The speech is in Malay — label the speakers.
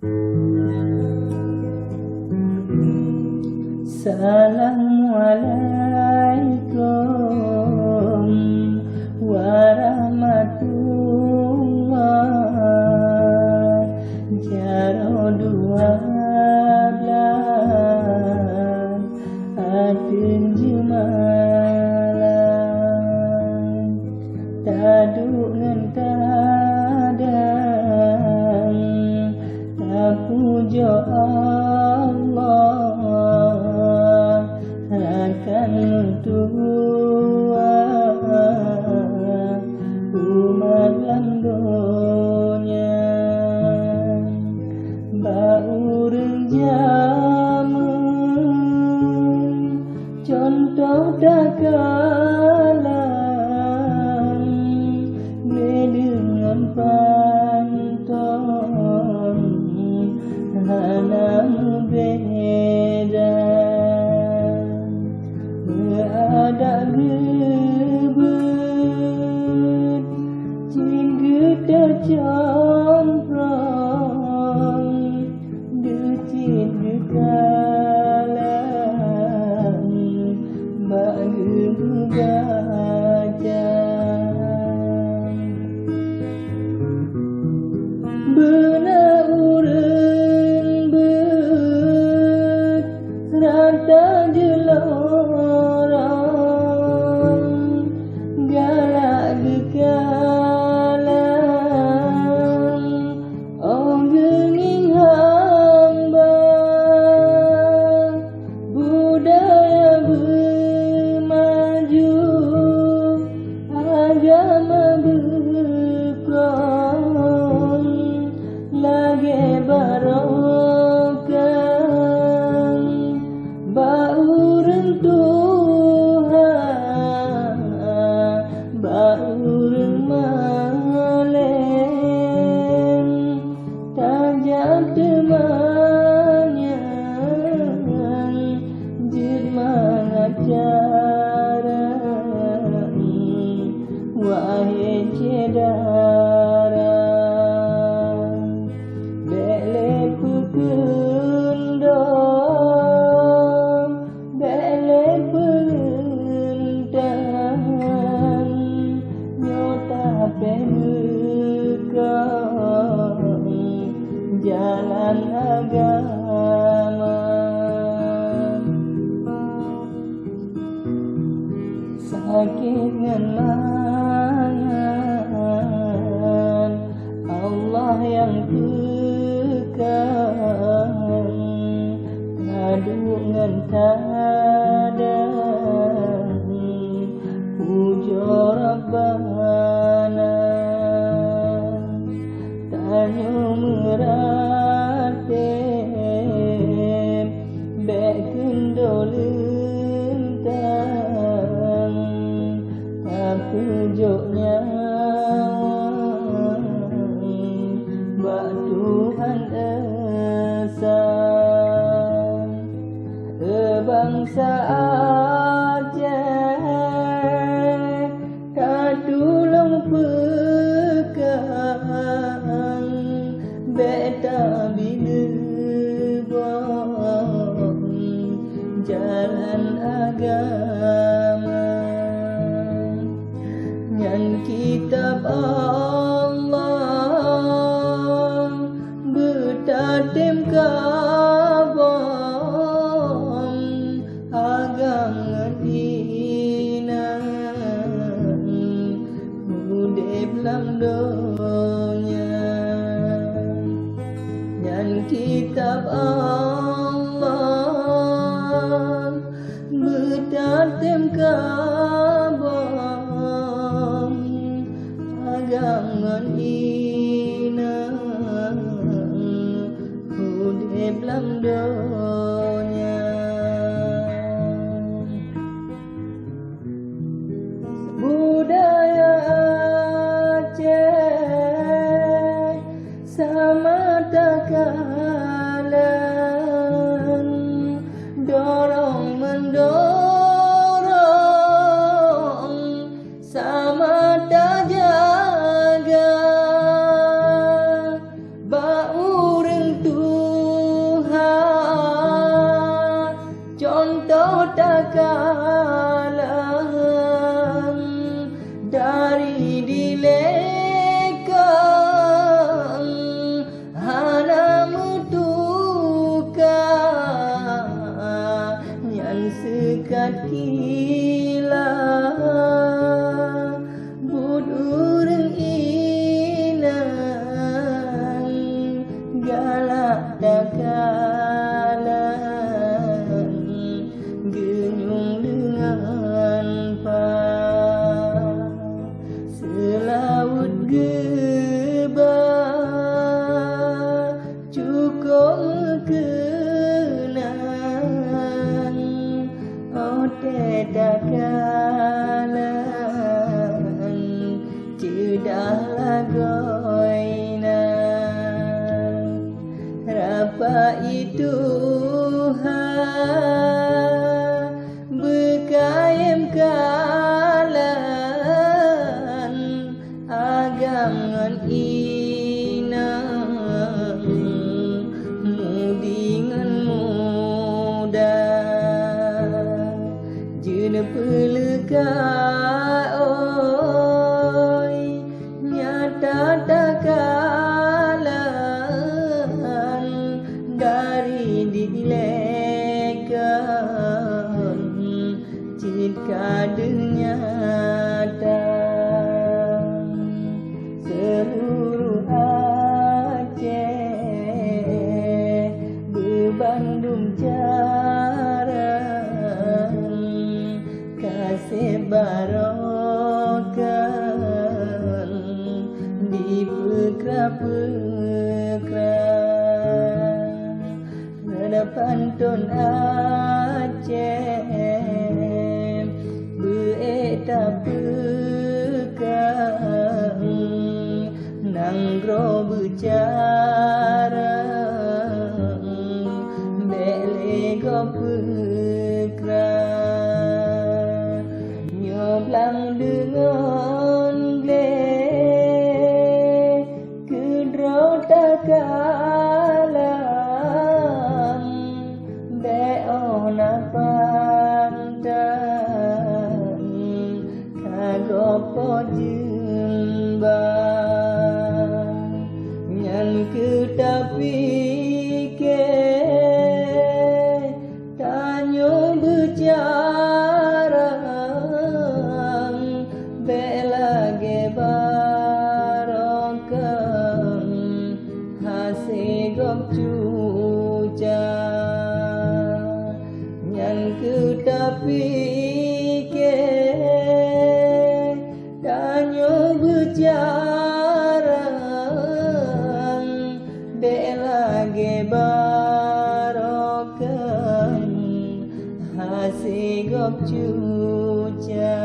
Speaker 1: Assalamualaikum warahmatullah. Jaro 12 atin jumalan taduk ngan tadang tapujo Allah akan tua umat landonya baureng jaman contoh dagalan dengan panton hanam beda ada gebet jingga camprang decit gekalan bagi gajah benar urang bet rata jelorang galak gekalan onggeng hamba budaya bermaju agama berkong lagi barokah baureng Tuhan baureng malen tajam temannya jid mengacara wahai cedara bele pekendam bele pengendan nyota penekang jalan agama sakit ngenangan Allah yang tekan kadungan tadang pujo Rabbana tanyo meratib bek kendolentang apujoknya bak Tuhan esa bangsa Aceh katulung pegang beta binebang jalan agama nyan kitab Allah betatem kabam agang inang udep lam donya nyan kitab Allah betatem kabam agang inang udep lam donya budaya Aceh sama takalan dorong mendorong sama tak jaga dari dilekang hana mutuka nyan sekat kila budureng inang galak dakalan genyung dengan selaut geba cukup kenang ote dakalan cedah lagoina rapa itu bekayem kalan agangan inang mudingan muda jeuna peleka oi nyata takalan dari dilekan cit kadenya seluruh Aceh berbandung jarang kasih barokan di pekra-pekra pada pantun Aceh beeta pekang nanggro bicara belego pekra nyoblang dengan gle kedro takalan beona pantan kagopo jembang nyan ketapike tanyo bicara belage barokan hasigop cuca nyan ketapike tanyo bicara belage barokan hasigop cuca